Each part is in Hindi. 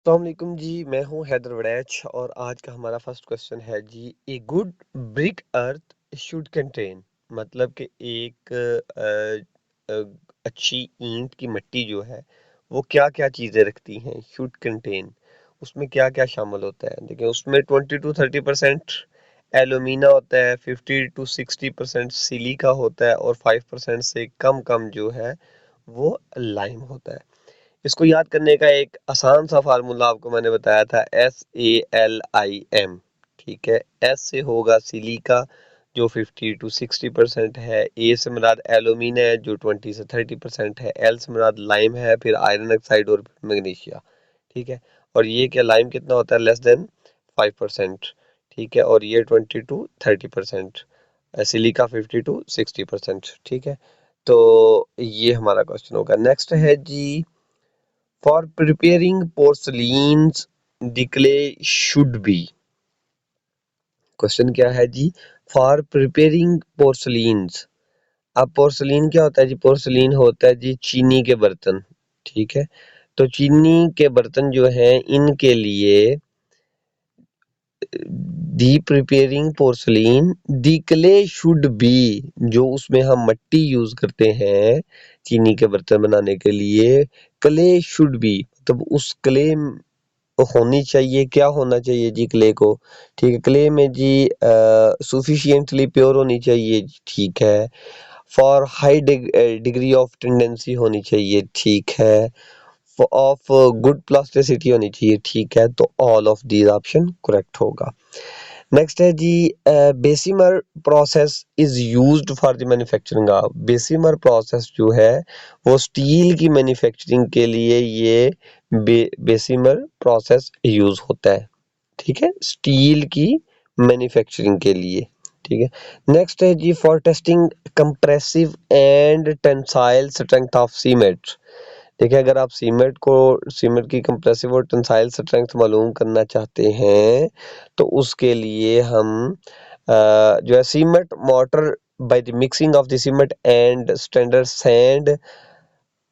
अस्सलामुअलैकुम जी, मैं हूँ हैदर वड़ैच और आज का हमारा फर्स्ट क्वेश्चन है जी, a good brick earth should contain, मतलब कि एक अच्छी ईंट की मिट्टी जो है वो क्या क्या चीज़ें रखती हैं। शुड कंटेन, उसमें क्या क्या शामिल होता है। देखिए उसमें 20 to 30% एलुमिना होता है, 50 to 60% सिलिका होता है और 5% से कम कम जो है वो लाइम होता है। इसको याद करने का एक आसान सा फार्मूला आपको मैंने बताया था, SALIM। ठीक है, एस से होगा सिलिका जो 50 to 60% है, ए से मुराद एलुमिना है जो 20 से 30% है, एल से मुराद लाइम है, फिर आयरन ऑक्साइड और मैग्नीशिया। ठीक है, और ये क्या लाइम कितना होता है, <5%। ठीक है, और ये 20 to 30%, सिलिका 50 to 60%। ठीक है, तो ये हमारा क्वेश्चन होगा। नेक्स्ट है जी, for preparing porcelains the clay should be. Question क्या है जी, फॉर प्रिपेयरिंग पोर्सलीन्स। अब पोर्सलीन क्या होता है जी, पोर्सलीन होता है जी चीनी के बर्तन। ठीक है, तो चीनी के बर्तन जो हैं इनके लिए the preparing porcelain the clay should be, जो उसमें हम मिट्टी यूज करते हैं चीनी के बर्तन बनाने के लिए, क्ले शुड बी मतलब उस क्ले होनी चाहिए, क्या होना चाहिए जी क्ले को। ठीक है, क्ले में जी सुफिशिएंटली प्योर होनी चाहिए। ठीक है, for high degree of tendency होनी चाहिए। ठीक है, ऑफ गुड प्लास्टिसिटी होनी चाहिए। ठीक है, तो all of these option correct होगा। नेक्स्ट है जी, Bessemer process is used for the manufacturing of. Bessemer process जो है वो स्टील की मैन्युफैक्चरिंग के लिए ये बेसिमर प्रोसेस यूज होता है। ठीक है, स्टील की मैन्युफैक्चरिंग के लिए। ठीक है, नेक्स्ट है जी, for testing compressive and tensile strength of cement. देखिए अगर आप सीमेंट की कंप्रेसिव और टेंसाइल स्ट्रेंथ मालूम करना चाहते हैं तो उसके लिए हम जो है cement motor by the mixing of the cement and standard sand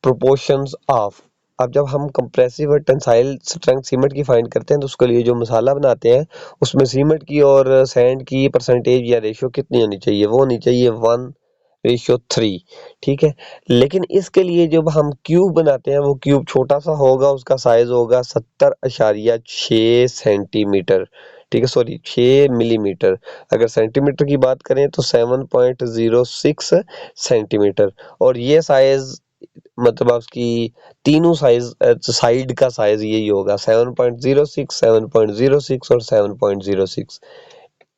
proportions of. अब जब हम कंप्रेसिव और टेंसाइल स्ट्रेंथ सीमेंट की फाइंड करते हैं तो उसके लिए जो मसाला बनाते हैं उसमें सीमेंट की और सैंड की परसेंटेज या रेशियो कितनी होनी चाहिए, वो होनी चाहिए 1:3। ठीक है, लेकिन इसके लिए जब हम क्यूब बनाते हैं वो क्यूब छोटा सा होगा, उसका साइज होगा 70.6 सेंटीमीटर। ठीक है, सॉरी 6 मिलीमीटर। अगर सेंटीमीटर की बात करें तो 7.06 सेंटीमीटर। और ये साइज मतलब आपकी तीनों साइड का साइज यही होगा, 7.06, 7.06 और 7.06।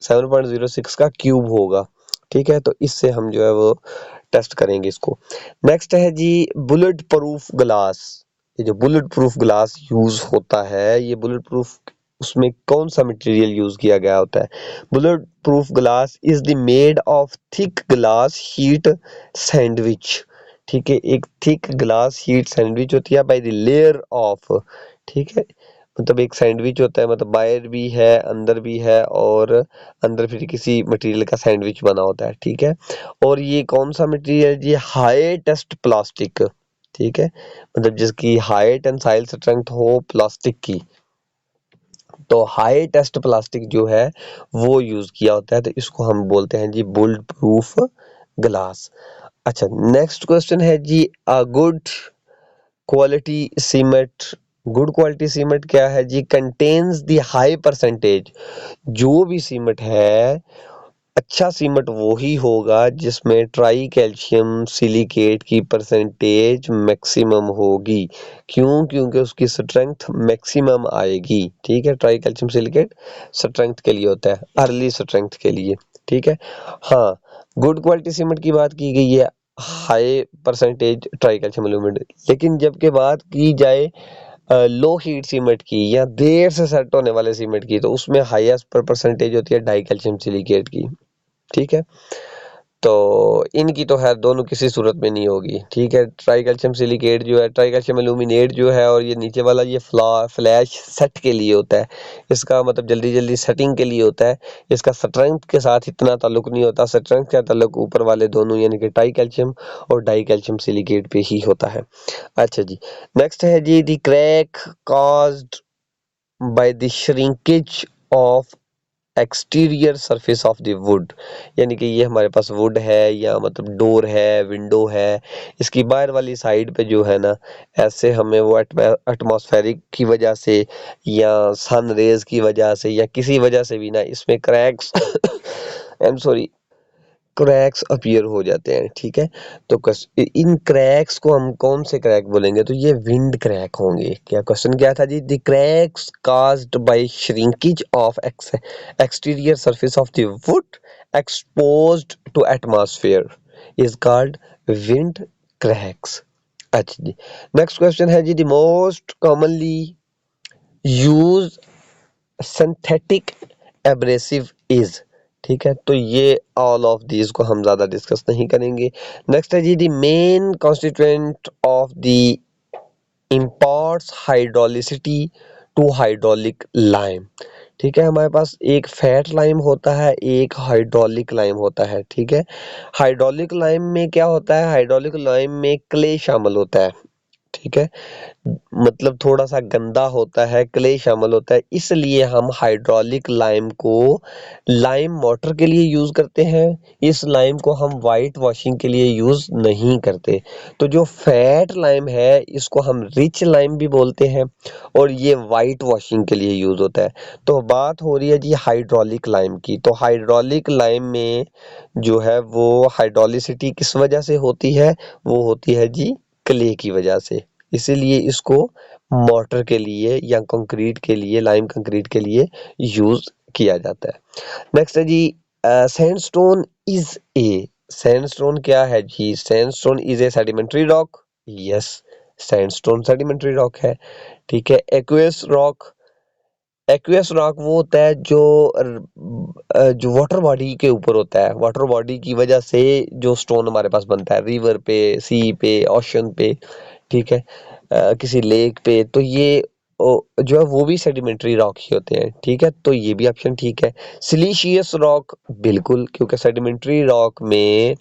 7.06 का क्यूब होगा। ठीक है, तो इससे हम जो है वो टेस्ट करेंगे इसको। नेक्स्ट है जी, बुलेट प्रूफ ग्लास। ये जो बुलेट प्रूफ ग्लास यूज होता है, ये बुलेट प्रूफ उसमें कौन सा मटेरियल यूज किया गया होता है। Bullet proof glass is the made of thick glass sheet sandwich. ठीक है, एक थिक ग्लास शीट सैंडविच होती है बाय द लेयर ऑफ। ठीक है, मतलब एक सैंडविच होता है, मतलब बाहर भी है अंदर भी है और अंदर फिर किसी मटेरियल का सैंडविच बना होता है। ठीक है, और ये कौन सा मटेरियल जी, हाई टेस्ट प्लास्टिक। ठीक है, मतलब जिसकी हाई टेंसाइल स्ट्रेंथ हो प्लास्टिक की, तो हाई टेस्ट प्लास्टिक जो है वो यूज किया होता है, तो इसको हम बोलते हैं जी बुलेट प्रूफ ग्लास। अच्छा, नेक्स्ट क्वेश्चन है जी, a good quality cement. Good quality cement क्या है जी, कंटेन्स द हाई परसेंटेज। जो भी सीमेंट है, अच्छा सीमेंट वो ही होगा जिसमें ट्राई कैल्शियम सिलिकेट की परसेंटेज मैक्सिमम होगी। क्यों? क्योंकि उसकी स्ट्रेंथ मैक्सिमम आएगी। ठीक है, ट्राई कैल्शियम सिलिकेट स्ट्रेंथ के लिए होता है, अर्ली स्ट्रेंथ के लिए। ठीक है, हाँ, गुड क्वालिटी सीमेंट की बात की गई है, high percentage try calcium aluminate. लेकिन जबकि बात की जाए लो हीट सीमेंट की या देर से सेट होने वाले सीमेंट की, तो उसमें हाईएस्ट पर परसेंटेज होती है डाई कैल्शियम सिलिकेट की। ठीक है, तो इनकी तो खैर दोनों किसी सूरत में नहीं होगी। ठीक है, ट्राई कैल्शियम सिलिकेट जो है, ट्राई कैल्शियम एल्यूमिनेट जो है, और ये नीचे वाला ये फ्लैश सेट के लिए होता है। इसका मतलब जल्दी जल्दी सेटिंग के लिए होता है। इसका स्ट्रेंथ के साथ इतना ताल्लुक नहीं होता, स्ट्रेंथ का ताल्लुक ऊपर वाले दोनों यानी कि ट्राई कैल्शियम और डाई कैल्शियम सिलिकेट पे ही होता है। अच्छा जी, नेक्स्ट है जी, the crack caused by the shrinkage of exterior surface of the wood, यानी कि ये हमारे पास वुड है या मतलब डोर है, विंडो है, इसकी बाहर वाली साइड पे जो है ना, ऐसे हमें वो एटमॉस्फेरिक की वजह से या सन रेज की वजह से या किसी वजह से भी ना इसमें cracks I am sorry cracks appear हो जाते हैं, ठीक है। तो इन क्रैक्स को हम कौन से क्रैक बोलेंगे, तो ये विंड क्रैक होंगे। क्या क्वेश्चन क्या था जी, the cracks caused by shrinkage of exterior surface of the wood exposed to atmosphere is called wind cracks. अच्छा जी, नेक्स्ट क्वेश्चन है जी, the most commonly use synthetic abrasive is, ठीक है। तो ये ऑल ऑफ दीज को हम ज्यादा डिस्कस नहीं करेंगे। नेक्स्ट है जी, the main constituent of the imparts hydraulicity to hydraulic lime, ठीक है। हमारे पास एक फैट लाइम होता है, एक हाइड्रोलिक लाइम होता है, ठीक है। हाइड्रोलिक लाइम में क्या होता है, हाइड्रोलिक लाइम में क्ले शामिल होता है, ठीक है। मतलब थोड़ा सा गंदा होता है, क्ले शामिल होता है, इसलिए हम हाइड्रोलिक लाइम को लाइम मोटर के लिए यूज करते हैं। इस लाइम को हम वाइट वॉशिंग के लिए यूज नहीं करते। तो जो फैट लाइम है इसको हम रिच लाइम भी बोलते हैं और ये वाइट वॉशिंग के लिए यूज होता है। तो बात हो रही है जी हाइड्रोलिक लाइम की। तो हाइड्रोलिक लाइम में जो है वो हाइड्रोलिसिटी किस वजह से होती है, वो होती है जी क्ले की वजह से, इसीलिए इसको मोटर के लिए या कंक्रीट के लिए, लाइम कंक्रीट के लिए यूज किया जाता है। नेक्स्ट है जी, सैंडस्टोन इज ए, सैंडस्टोन क्या है जी, sandstone is a sedimentary rock. Yes, sandstone sedimentary rock है, ठीक है। एक्वेस रॉक, एक्वेस रॉक वो होता है जो वाटर बॉडी के ऊपर होता है, वाटर बॉडी की वजह से जो स्टोन हमारे पास बनता है, रिवर पे, सी पे, ओशन पे, ठीक है, किसी लेक पे, तो ये जो है वो भी सेडिमेंट्री रॉक ही होते हैं, ठीक है। तो ये भी ऑप्शन ठीक है। सिलीशियस रॉक, बिल्कुल, क्योंकि सेडिमेंट्री रॉक में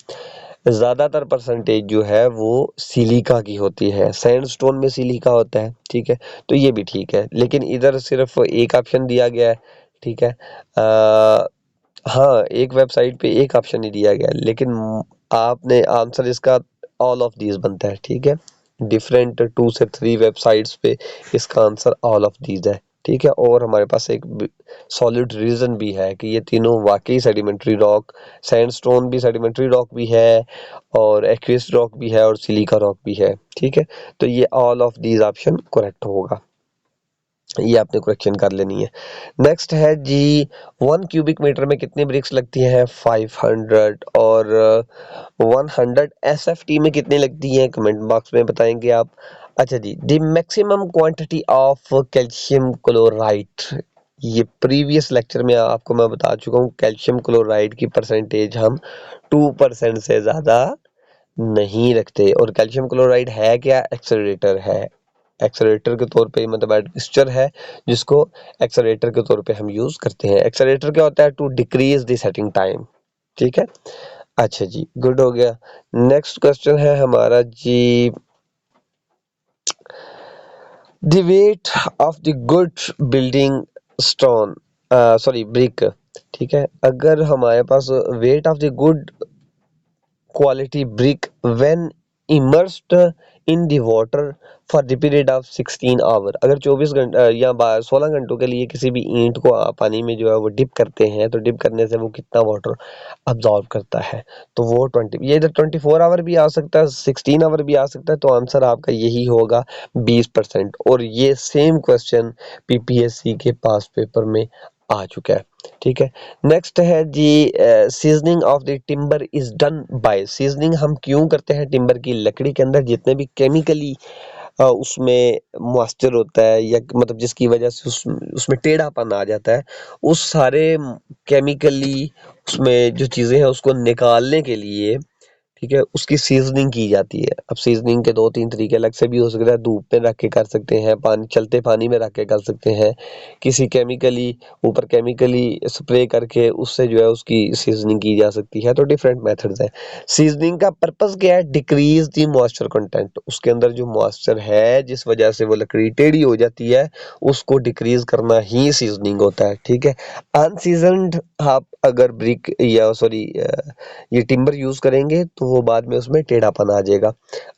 ज्यादातर परसेंटेज जो है वो सिलिका की होती है, सैंडस्टोन में सिलिका होता है, ठीक है। तो ये भी ठीक है, लेकिन इधर सिर्फ एक ऑप्शन दिया गया है, ठीक है। हाँ, एक वेबसाइट पे एक ऑप्शन ही दिया गया है, लेकिन आपने आंसर इसका ऑल ऑफ दीज बनता है, ठीक है। डिफरेंट 2 से 3 वेबसाइट्स पे इसका आंसर ऑल ऑफ दीज है, ठीक है। और हमारे पास एक सॉलिड रीजन भी है कि ये तीनों वाकई सेडिमेंट्री रॉक, सैंडस्टोन भी सेडिमेंट्री रॉक भी है और एक्विस रॉक भी है और सिलिका रॉक भी है, ठीक है। तो ये all of these option correct होगा, ये आपने करेक्शन कर लेनी है। नेक्स्ट है जी, 1 क्यूबिक मीटर में कितनी ब्रिक्स लगती हैं, 500, और 100 एसएफटी में कितनी लगती हैं, कमेंट बॉक्स में बताएंगे आप। अच्छा जी, the maximum quantity of calcium chloride, ये प्रीवियस लेक्चर में आपको मैं बता चुका हूँ, कैल्शियम क्लोराइड की परसेंटेज हम 2% से ज़्यादा नहीं रखते। और कैल्शियम क्लोराइड है क्या, एक्सेलरेटर है, एक्सेलरेटर के तौर पे, मतलब एडमिक्सचर है जिसको एक्सेलरेटर के तौर पे हम यूज करते हैं। एक्सेलरेटर क्या होता है, to decrease the setting time, ठीक है। अच्छा जी, गुड हो गया। नेक्स्ट क्वेश्चन है हमारा जी, the weight of the good building stone, sorry brick, ठीक है। अगर हमारे पास weight of the good quality brick when immersed in the water for the period of 16 our, अगर 24 घंटे या 16 घंटों के लिए किसी भी ईंट को पानी में जो है वो डिप करते हैं, तो डिप करने से वो कितना वाटर अब्जॉर्ब करता है, तो वो 20, ये इधर 24 आवर भी आ सकता है, 16 आवर भी आ सकता है, तो आंसर आपका यही होगा 20%। और ये सेम क्वेश्चन पीपीएससी के पास पेपर में आ चुका है, ठीक है। नेक्स्ट है जी, seasoning of the timber is done by, seasoning हम क्यों करते हैं टिम्बर की लकड़ी के अंदर, जितने भी केमिकली उसमें मॉइस्चर होता है या मतलब जिसकी वजह से उसमें टेढ़ापन आ जाता है, उस सारे केमिकली उसमें जो चीजें हैं उसको निकालने के लिए, ठीक है, उसकी सीजनिंग की जाती है। अब सीजनिंग के 2-3 तरीके अलग से भी हो सकता है, धूप में रख के कर सकते हैं, पानी चलते पानी में रख के कर सकते हैं, किसी केमिकली ऊपर केमिकली स्प्रे करके उससे जो है उसकी सीजनिंग की जा सकती है। तो डिफरेंट मेथड्स हैं। सीजनिंग का पर्पस क्या है? Decrease the moisture content. उसके अंदर जो मॉइस्चर है जिस वजह से वो लकड़ी टेढ़ी हो जाती है उसको डिक्रीज करना ही सीजनिंग होता है। ठीक है, अनसीजनड आप अगर ब्रिक या सॉरी ये टिम्बर यूज करेंगे तो वो बाद में उसमें टेढ़ापन आ जाएगा।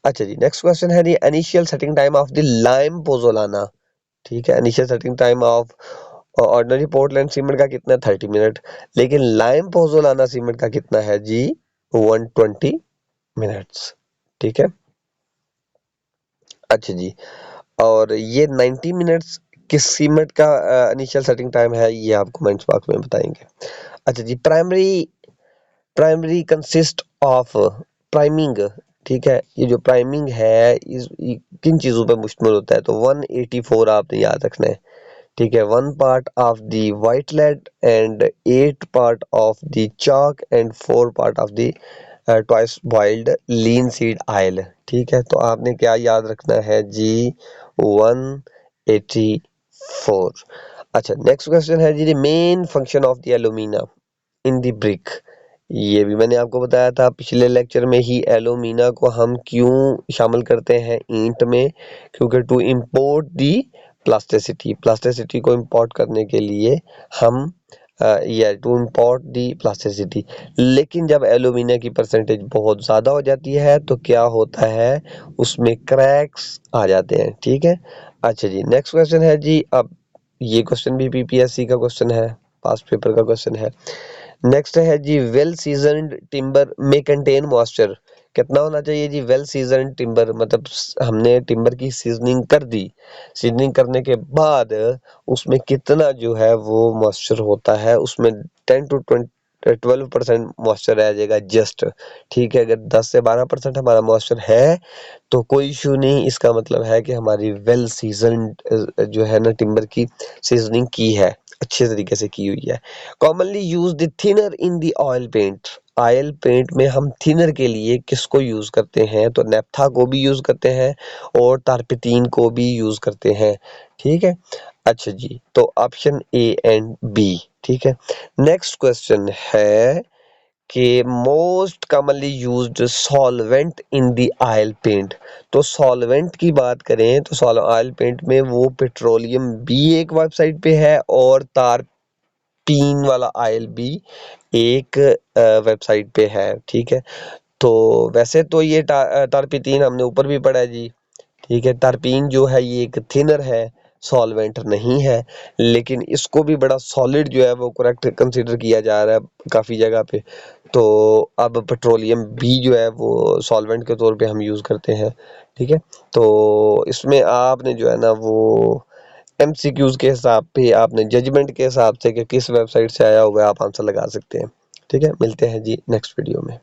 अच्छा जी, नेक्स्ट क्वेश्चन है, initial setting time of the lime pozzolana. ठीक है, initial setting time of ordinary Portland cement का कितना है? 30 मिनट। लेकिन लाइम पोजोलाना सीमेंट का कितना है जी? 120 मिनट्स। ठीक है, अच्छा जी, और ये 90 मिनट्स किस सीमेंट का इनिशियल सेटिंग टाइम है ये आप कमेंट्स बॉक्स में बताएंगे। अच्छा जी, primary primary consist of priming. ठीक है, ये जो प्राइमिंग है किन चीजों पे मुश्तमिल होता है? तो 184 आपने याद रखना है। ठीक है, 1 part of the white lead and 8 part of the chalk and 4 part of the twice boiled linseed oil. ठीक है, तो आपने क्या याद रखना है जी? 184। अच्छा, नेक्स्ट क्वेश्चन है जी, main function of the alumina in the brick. ये भी मैंने आपको बताया था पिछले लेक्चर में ही, एलुमिना को हम क्यों शामिल करते हैं ईंट में? क्योंकि to import the plasticity, plasticity को इंपोर्ट करने के लिए हम या टू इंपोर्ट दी प्लास्टिसिटी। लेकिन जब एलुमिना की परसेंटेज बहुत ज़्यादा हो जाती है तो क्या होता है? उसमें क्रैक्स आ जाते हैं। ठीक है, अच्छा जी, नेक्स्ट क्वेश्चन है जी, अब ये क्वेश्चन भी पीपीएससी का क्वेश्चन है, पास्ट पेपर का क्वेश्चन है। नेक्स्ट है जी, वेल सीजन्ड टिम्बर में कंटेन मॉइस्चर। कितना होना चाहिए जी? वेल सीजन्ड टिम्बर मतलब हमने टिम्बर की सीजनिंग कर दी, सीजनिंग करने के बाद उसमें कितना जो है वो मॉइस्चर होता है? उसमें 10 टू 12% मॉइस्चर रह जाएगा जस्ट। ठीक है, अगर 10 से 12% हमारा मॉइस्चर है तो कोई इशू नहीं, इसका मतलब है कि हमारी वेल सीजन्ड जो है ना टिम्बर की सीजनिंग की है, अच्छे तरीके से की हुई है। Commonly use the thinner in the oil paint. Oil paint में हम थिनर के लिए किसको यूज करते हैं? तो नेप्था को भी यूज करते हैं और तारपितीन को भी यूज करते हैं। ठीक है, अच्छा जी, तो ऑप्शन ए एंड बी। ठीक है, नेक्स्ट क्वेश्चन है कि most commonly used solvent in the oil paint. तो सॉल्वेंट की बात करें तो ऑयल पेंट में वो पेट्रोलियम भी एक वेबसाइट पे है और तारपीन वाला ऑयल भी एक वेबसाइट पे है। ठीक है, तो वैसे तो ये तारपीन हमने ऊपर भी पढ़ा है जी। ठीक है, तारपीन जो है ये एक थिनर है, सॉल्वेंट नहीं है, लेकिन इसको भी बड़ा सॉलिड जो है वो करेक्ट कंसीडर किया जा रहा है काफ़ी जगह पे। तो अब पेट्रोलियम भी जो है वो सॉल्वेंट के तौर पे हम यूज़ करते हैं। ठीक है, तो इसमें आपने जो है ना वो एमसीक्यूज के हिसाब पे, आपने जजमेंट के हिसाब से कि किस वेबसाइट से आया हुआ है, आप आंसर लगा सकते हैं। ठीक है, मिलते हैं जी नेक्स्ट वीडियो में।